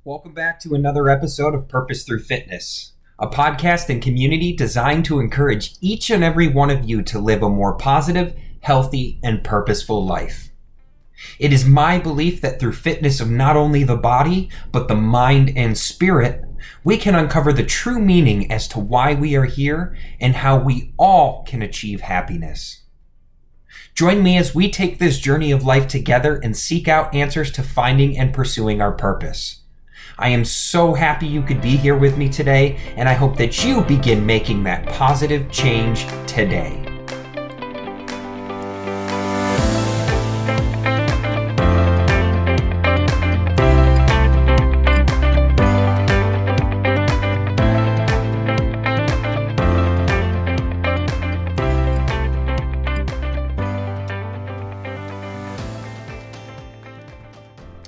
Welcome back to another episode of Purpose Through Fitness, a podcast and community designed to encourage each and every one of you to live a more positive, healthy, and purposeful life. It is my belief that through fitness of not only the body, but the mind and spirit, we can uncover the true meaning as to why we are here and how we all can achieve happiness. Join me as we take this journey of life together and seek out answers to finding and pursuing our purpose. I am so happy you could be here with me today, and I hope that you begin making that positive change today.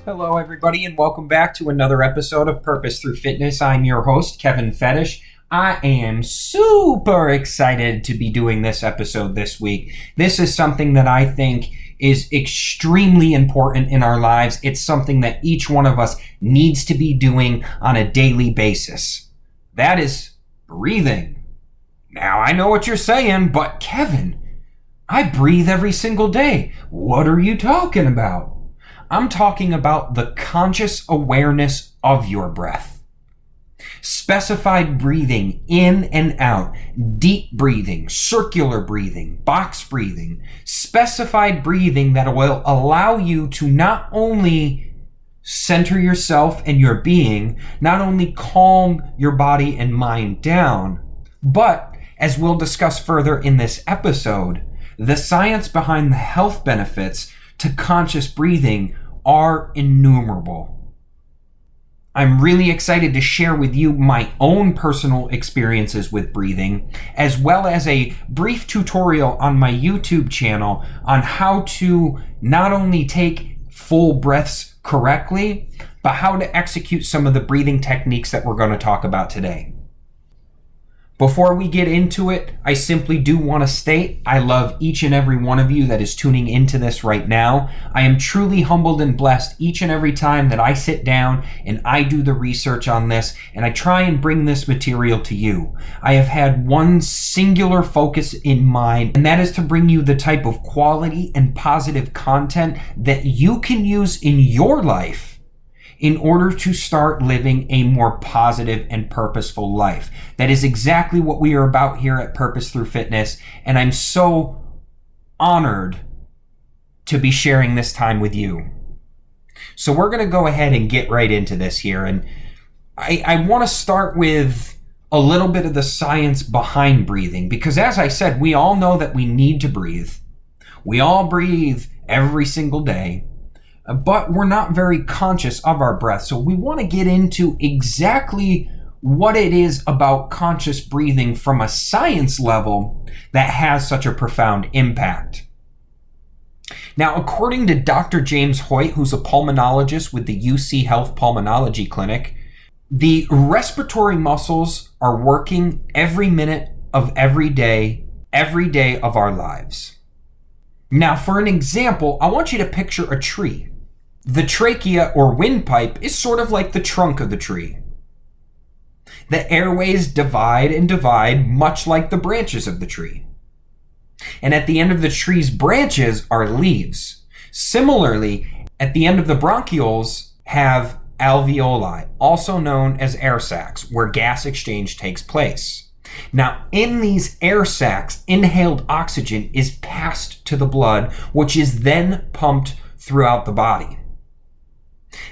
Hello, everybody, and welcome back to another episode of Purpose Through Fitness. I'm your host, Kevin Fetish. I am super excited to be doing this episode this week. This is something that I think is extremely important in our lives. It's something that each one of us needs to be doing on a daily basis. That is breathing. Now, I know what you're saying, but Kevin, I breathe every single day. What are you talking about? I'm talking about the conscious awareness of your breath. Specified breathing in and out, deep breathing, circular breathing, box breathing, specified breathing that will allow you to not only center yourself and your being, not only calm your body and mind down, but, as we'll discuss further in this episode, the science behind the health benefits to conscious breathing are innumerable. I'm really excited to share with you my own personal experiences with breathing, as well as a brief tutorial on my YouTube channel on how to not only take full breaths correctly, but how to execute some of the breathing techniques that we're going to talk about today. Before we get into it, I simply do want to state I love each and every one of you that is tuning into this right now. I am truly humbled and blessed each and every time that I sit down and I do the research on this and I try and bring this material to you. I have had one singular focus in mind, and that is to bring you the type of quality and positive content that you can use in your life in order to start living a more positive and purposeful life. That is exactly what we are about here at Purpose Through Fitness, and I'm so honored to be sharing this time with you. So we're going to go ahead and get right into this here, and I want to start with a little bit of the science behind breathing, because as I said, we all know that we need to breathe. We all breathe every single day, but we're not very conscious of our breath. So we want to get into exactly what it is about conscious breathing from a science level that has such a profound impact. Now, according to Dr. James Hoyt, who's a pulmonologist with the UC Health Pulmonology Clinic, the respiratory muscles are working every minute of every day of our lives. Now, for an example, I want you to picture a tree. The trachea or windpipe is sort of like the trunk of the tree. The airways divide and divide much like the branches of the tree. And at the end of the tree's branches are leaves. Similarly, at the end of the bronchioles have alveoli, also known as air sacs, where gas exchange takes place. Now, in these air sacs, inhaled oxygen is passed to the blood, which is then pumped throughout the body.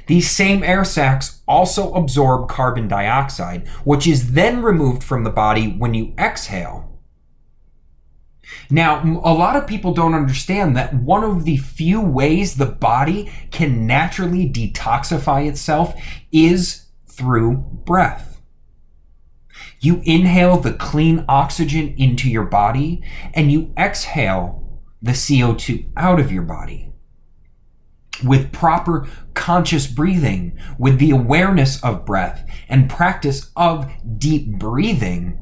These same air sacs also absorb carbon dioxide, which is then removed from the body when you exhale. Now, a lot of people don't understand that one of the few ways the body can naturally detoxify itself is through breath. You inhale the clean oxygen into your body, and you exhale the CO2 out of your body. With proper conscious breathing, with the awareness of breath and practice of deep breathing,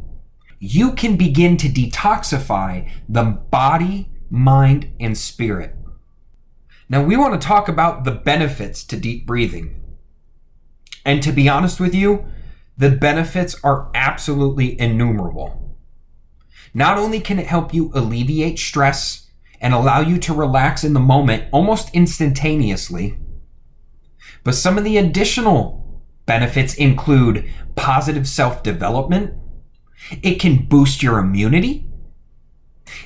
you can begin to detoxify the body, mind, and spirit. Now, we want to talk about the benefits to deep breathing. And to be honest with you, the benefits are absolutely innumerable. Not only can it help you alleviate stress and allow you to relax in the moment almost instantaneously, but some of the additional benefits include positive self-development. It can boost your immunity.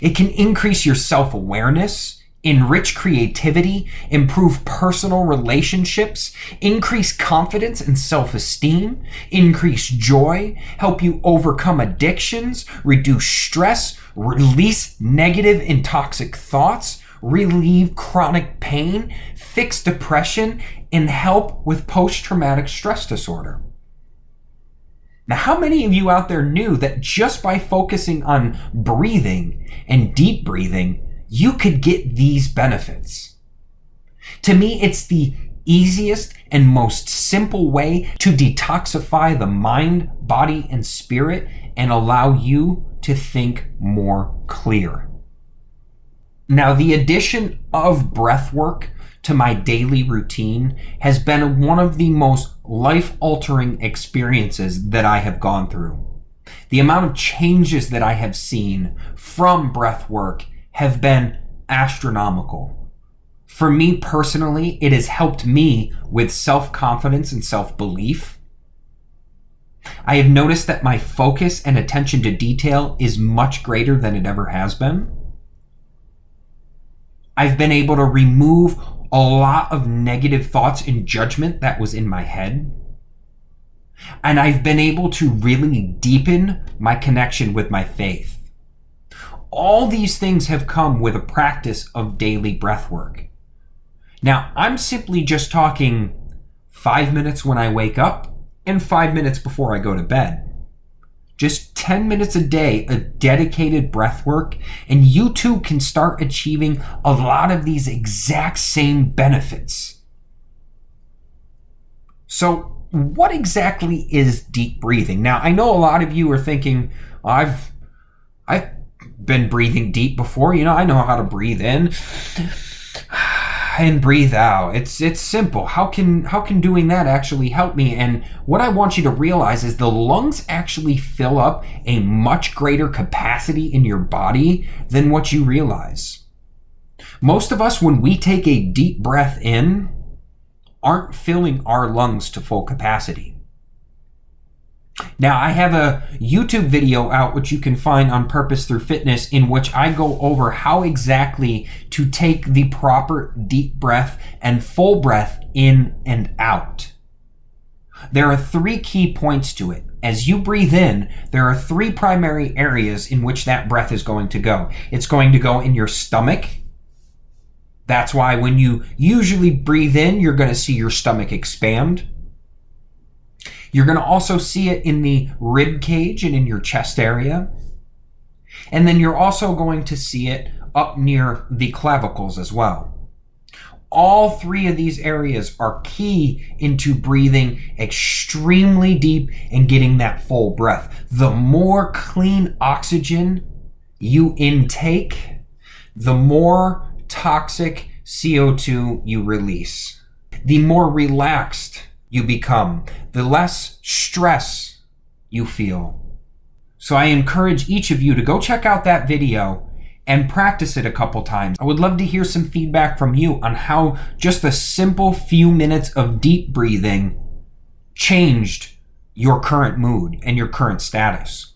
It can increase your self-awareness, enrich creativity, improve personal relationships, increase confidence and self-esteem, increase joy, help you overcome addictions, reduce stress, release negative and toxic thoughts, relieve chronic pain, fix depression, and help with post-traumatic stress disorder. Now, how many of you out there knew that just by focusing on breathing and deep breathing, you could get these benefits? To me, it's the easiest and most simple way to detoxify the mind, body, and spirit and allow you to think more clear. Now, the addition of breath work to my daily routine has been one of the most life-altering experiences that I have gone through. The amount of changes that I have seen from breath work have been astronomical. For me personally, it has helped me with self-confidence and self-belief. I have noticed that my focus and attention to detail is much greater than it ever has been. I've been able to remove a lot of negative thoughts and judgment that was in my head. And I've been able to really deepen my connection with my faith. All these things have come with a practice of daily breath work. Now, I'm simply just talking 5 minutes when I wake up and 5 minutes before I go to bed. Just 10 minutes a day of dedicated breath work, and you too can start achieving a lot of these exact same benefits. So, what exactly is deep breathing? Now, I know a lot of you are thinking, I've been breathing deep before. I know how to breathe in and breathe out. It's simple. How can doing that actually help me? And what I want you to realize is the lungs actually fill up a much greater capacity in your body than what you realize. Most of us, when we take a deep breath in, aren't filling our lungs to full capacity. Now, I have a YouTube video out which you can find on Purpose Through Fitness, in which I go over how exactly to take the proper deep breath and full breath in and out. There are 3 key points to it. As you breathe in, there are 3 primary areas in which that breath is going to go. It's going to go in your stomach. That's why when you usually breathe in, you're going to see your stomach expand. You're going to also see it in the rib cage and in your chest area. And then you're also going to see it up near the clavicles as well. All 3 of these areas are key into breathing extremely deep and getting that full breath. The more clean oxygen you intake, the more toxic CO2 you release. The more relaxed you become, the less stress you feel. So I encourage each of you to go check out that video and practice it a couple times. I would love to hear some feedback from you on how just a simple few minutes of deep breathing changed your current mood and your current status.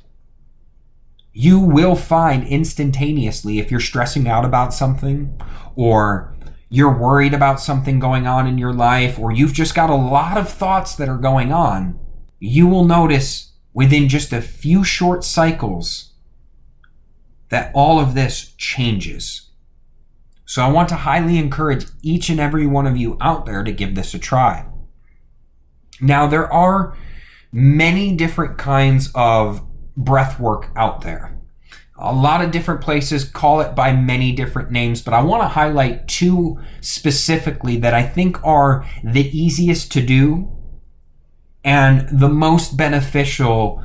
You will find instantaneously, if you're stressing out about something, or you're worried about something going on in your life, or you've just got a lot of thoughts that are going on, you will notice within just a few short cycles that all of this changes. So I want to highly encourage each and every one of you out there to give this a try. Now, there are many different kinds of breath work out there. A lot of different places call it by many different names, but I want to highlight 2 specifically that I think are the easiest to do and the most beneficial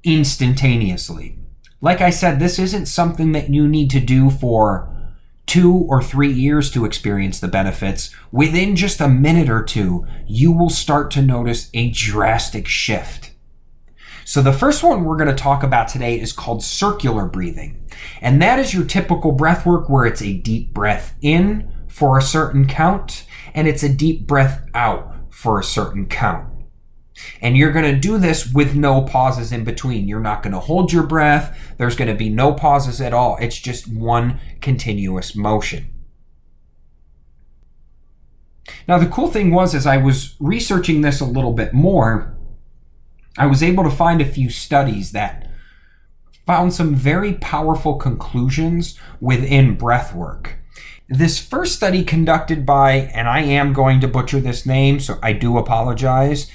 instantaneously. Like I said, this isn't something that you need to do for 2 or 3 years to experience the benefits, within just a minute or two, you will start to notice a drastic shift. So the first one we're going to talk about today is called circular breathing. And that is your typical breath work where it's a deep breath in for a certain count, and it's a deep breath out for a certain count. And you're going to do this with no pauses in between. You're not going to hold your breath. There's going to be no pauses at all. It's just one continuous motion. Now, the cool thing was, as I was researching this a little bit more, I was able to find a few studies that found some very powerful conclusions within breath work. This first study conducted by, and I am going to butcher this name, so I do apologize,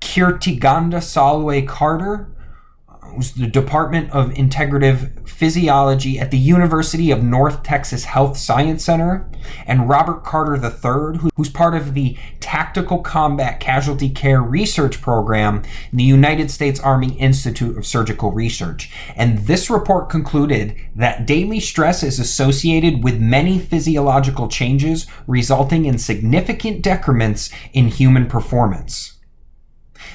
Kirtiganda Salwe Carter, who's the Department of Integrative Physiology at the University of North Texas Health Science Center, and Robert Carter III, who's part of the Tactical Combat Casualty Care Research Program in the United States Army Institute of Surgical Research. And this report concluded that daily stress is associated with many physiological changes, resulting in significant decrements in human performance.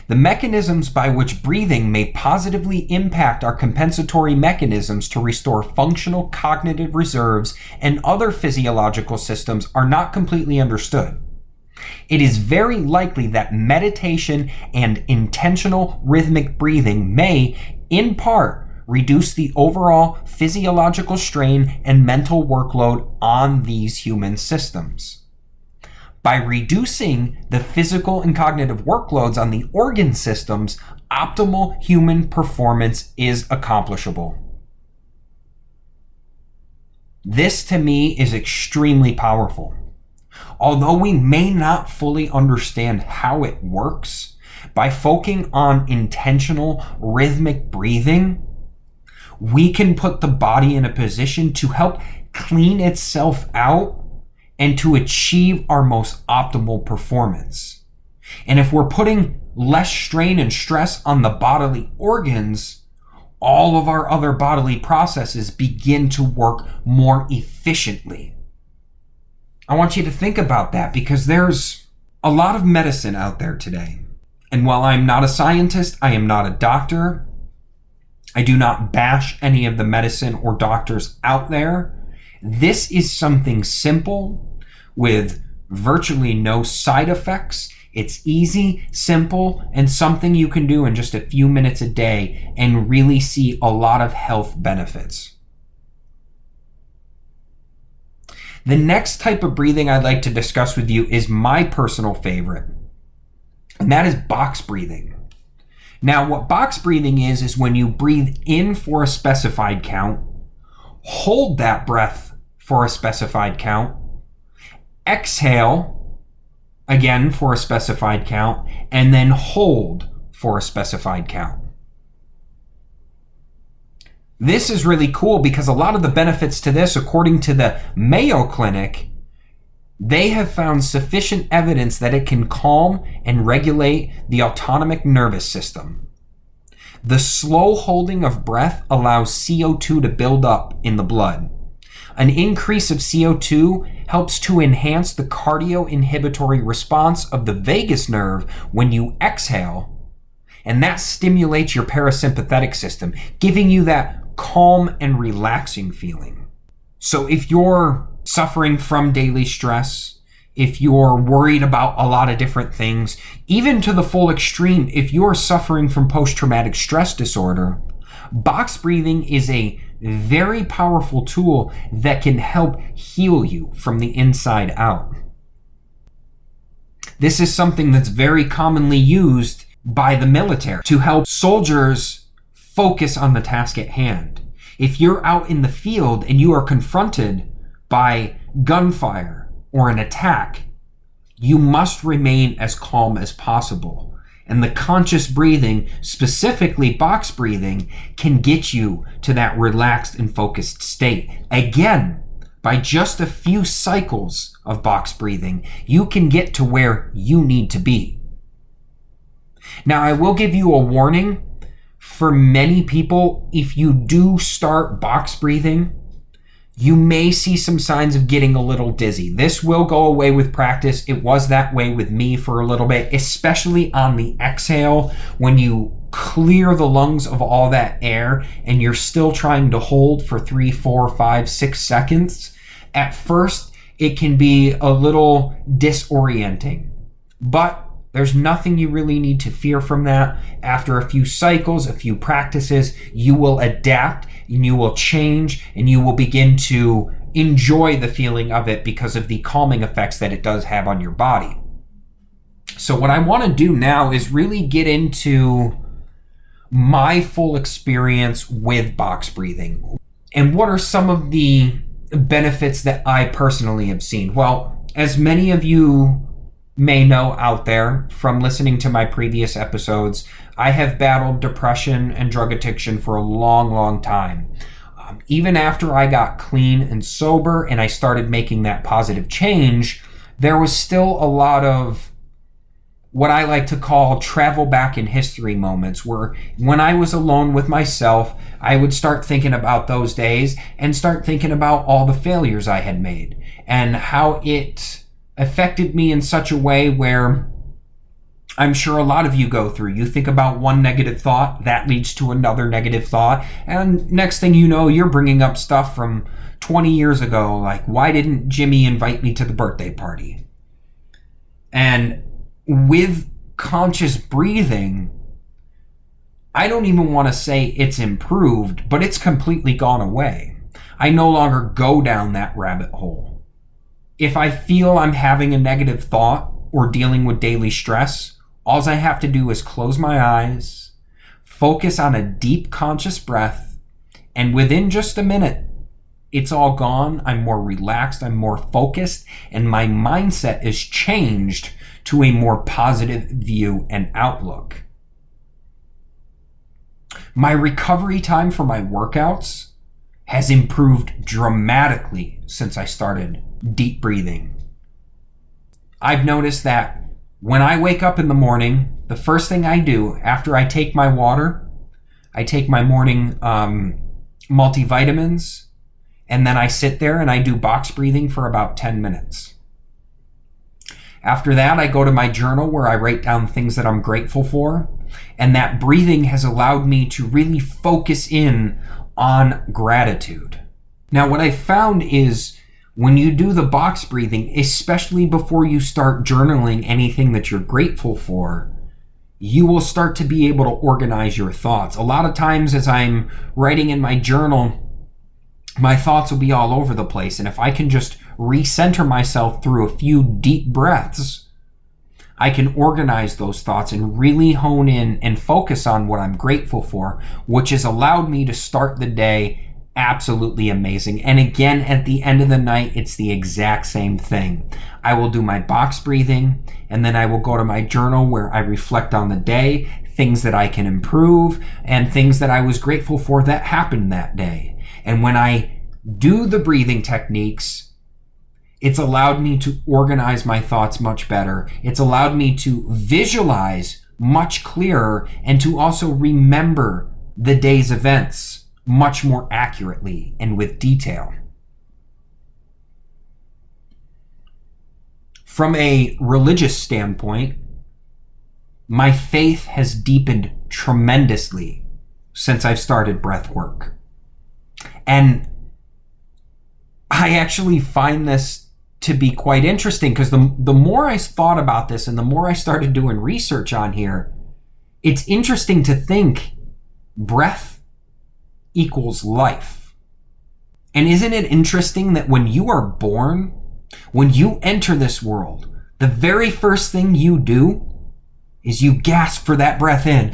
The mechanisms by which breathing may positively impact our compensatory mechanisms to restore functional cognitive reserves and other physiological systems are not completely understood. It is very likely that meditation and intentional rhythmic breathing may, in part, reduce the overall physiological strain and mental workload on these human systems. By reducing the physical and cognitive workloads on the organ systems, optimal human performance is accomplishable. This, to me, is extremely powerful. Although we may not fully understand how it works, by focusing on intentional rhythmic breathing, we can put the body in a position to help clean itself out and to achieve our most optimal performance. And if we're putting less strain and stress on the bodily organs, all of our other bodily processes begin to work more efficiently. I want you to think about that, because there's a lot of medicine out there today. And while I'm not a scientist, I am not a doctor, I do not bash any of the medicine or doctors out there. This is something simple with virtually no side effects. It's easy, simple, and something you can do in just a few minutes a day and really see a lot of health benefits. The next type of breathing I'd like to discuss with you is my personal favorite, and that is box breathing. Now, what box breathing is when you breathe in for a specified count, hold that breath for a specified count, exhale again for a specified count, and then hold for a specified count. This is really cool because a lot of the benefits to this, according to the Mayo Clinic, they have found sufficient evidence that it can calm and regulate the autonomic nervous system. The slow holding of breath allows CO2 to build up in the blood. An increase of CO2 helps to enhance the cardio-inhibitory response of the vagus nerve when you exhale, and that stimulates your parasympathetic system, giving you that calm and relaxing feeling. So if you're suffering from daily stress, if you're worried about a lot of different things, even to the full extreme, if you're suffering from post-traumatic stress disorder, box breathing is a very powerful tool that can help heal you from the inside out. This is something that's very commonly used by the military to help soldiers focus on the task at hand. If you're out in the field and you are confronted by gunfire or an attack, you must remain as calm as possible. And the conscious breathing, specifically box breathing, can get you to that relaxed and focused state. Again, by just a few cycles of box breathing, you can get to where you need to be. Now, I will give you a warning. For many people, if you do start box breathing, you may see some signs of getting a little dizzy. This will go away with practice. It was that way with me for a little bit, especially on the exhale when you clear the lungs of all that air and you're still trying to hold for 3, 4, 5, 6 seconds. At first, it can be a little disorienting, but there's nothing you really need to fear from that. After a few cycles, a few practices, you will adapt and you will change and you will begin to enjoy the feeling of it because of the calming effects that it does have on your body. So what I want to do now is really get into my full experience with box breathing and what are some of the benefits that I personally have seen. Well, as many of you may know out there from listening to my previous episodes, I have battled depression and drug addiction for a long, long time. Even after I got clean and sober and I started making that positive change, there was still a lot of what I like to call travel back in history moments, where when I was alone with myself, I would start thinking about those days and start thinking about all the failures I had made and how it affected me in such a way where I'm sure a lot of you go through. You think about one negative thought, that leads to another negative thought, and next thing you know, you're bringing up stuff from 20 years ago, like, why didn't Jimmy invite me to the birthday party? And with conscious breathing, I don't even want to say it's improved, but it's completely gone away. I no longer go down that rabbit hole. If I feel I'm having a negative thought or dealing with daily stress, all I have to do is close my eyes, focus on a deep conscious breath, and within just a minute, it's all gone. I'm more relaxed, I'm more focused, and my mindset is changed to a more positive view and outlook. My recovery time for my workouts has improved dramatically since I started deep breathing. I've noticed that when I wake up in the morning, the first thing I do after I take my water, I take my morning multivitamins, and then I sit there and I do box breathing for about 10 minutes. After that, I go to my journal where I write down things that I'm grateful for, and that breathing has allowed me to really focus in on gratitude. Now, what I found is when you do the box breathing, especially before you start journaling anything that you're grateful for, you will start to be able to organize your thoughts. A lot of times as I'm writing in my journal, my thoughts will be all over the place. And if I can just recenter myself through a few deep breaths, I can organize those thoughts and really hone in and focus on what I'm grateful for, which has allowed me to start the day absolutely amazing. And again, at the end of the night, it's the exact same thing. I will do my box breathing, and then I will go to my journal where I reflect on the day, things that I can improve, and things that I was grateful for that happened that day. And when I do the breathing techniques, it's allowed me to organize my thoughts much better. It's allowed me to visualize much clearer and to also remember the day's events much more accurately and with detail. From a religious standpoint, my faith has deepened tremendously since I've started breath work. And I actually find this to be quite interesting because the more I thought about this and the more I started doing research on here, it's interesting to think breath equals life. And isn't it interesting that when you are born, when you enter this world, the very first thing you do is you gasp for that breath in.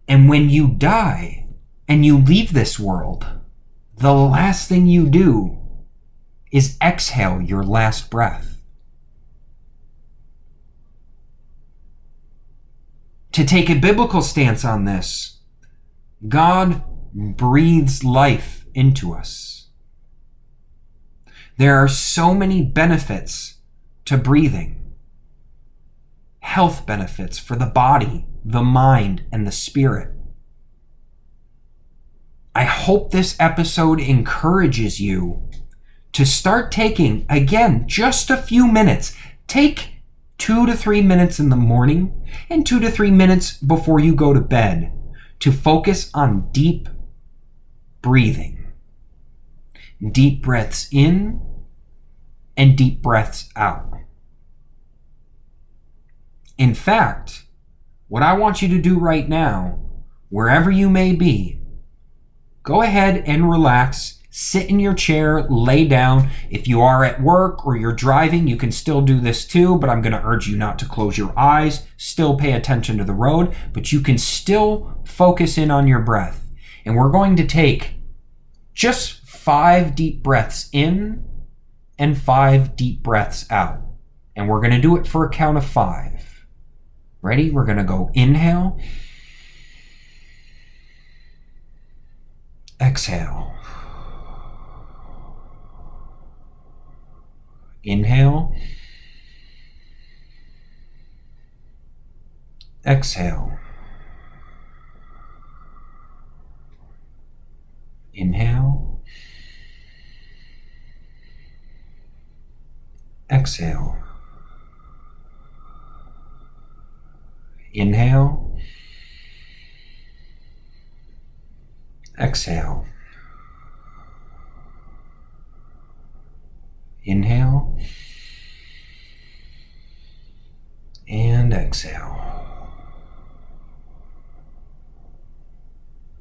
And when you die and you leave this world, the last thing you do is exhale your last breath. To take a biblical stance on this, God breathes life into us. There are so many benefits to breathing. Health benefits for the body, the mind, and the spirit. I hope this episode encourages you to start taking, again, just a few minutes. Take 2 to 3 minutes in the morning and 2 to 3 minutes before you go to bed to focus on deep breathing. Deep breaths in and deep breaths out. In fact, what I want you to do right now, wherever you may be, go ahead and relax. Sit in your chair, lay down. If you are at work or you're driving, you can still do this too, but I'm going to urge you not to close your eyes. Still pay attention to the road, but you can still focus in on your breath. And we're going to take just 5 deep breaths in and 5 deep breaths out. And we're going to do it for a count of 5. Ready? We're going to go inhale, exhale, inhale, exhale, inhale, exhale. Inhale, exhale, inhale, and exhale.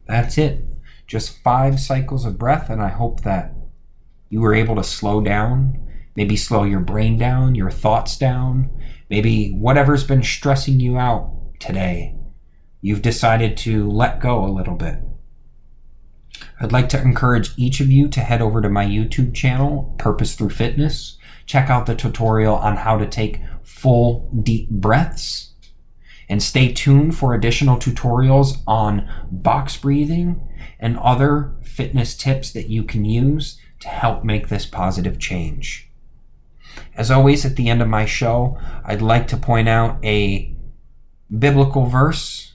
That's it. Just 5 cycles of breath, and I hope that you were able to slow down, maybe slow your brain down, your thoughts down, maybe whatever's been stressing you out today, you've decided to let go a little bit. I'd like to encourage each of you to head over to my YouTube channel, Purpose Through Fitness. Check out the tutorial on how to take full deep breaths. And stay tuned for additional tutorials on box breathing and other fitness tips that you can use to help make this positive change. As always, at the end of my show, I'd like to point out a biblical verse.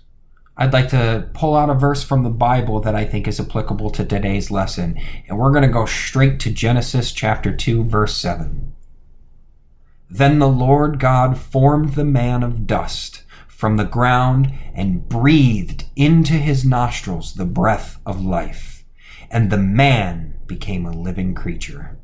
I'd like to pull out a verse from the Bible that I think is applicable to today's lesson. And we're going to go straight to Genesis chapter 2, verse 7. Then the Lord God formed the man of dust from the ground and breathed into his nostrils the breath of life, and the man became a living creature.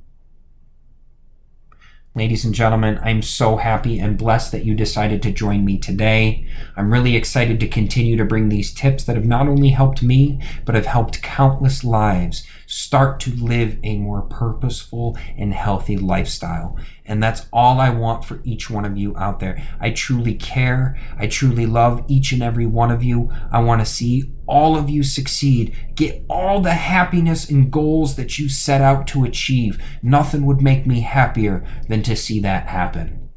Ladies and gentlemen, I'm so happy and blessed that you decided to join me today. I'm really excited to continue to bring these tips that have not only helped me, but have helped countless lives start to live a more purposeful and healthy lifestyle. And that's all I want for each one of you out there. I truly care. I truly love each and every one of you. I want to see all of you succeed. Get all the happiness and goals that you set out to achieve. Nothing would make me happier than to see that happen.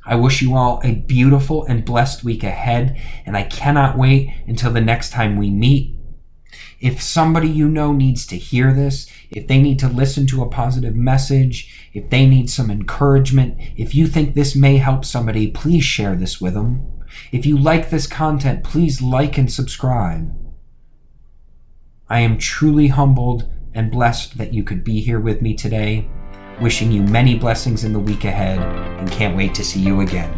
I wish you all a beautiful and blessed week ahead, and I cannot wait until the next time we meet. If somebody you know needs to hear this, if they need to listen to a positive message, if they need some encouragement, if you think this may help somebody, please share this with them. If you like this content, please like and subscribe. I am truly humbled and blessed that you could be here with me today. Wishing you many blessings in the week ahead, and can't wait to see you again.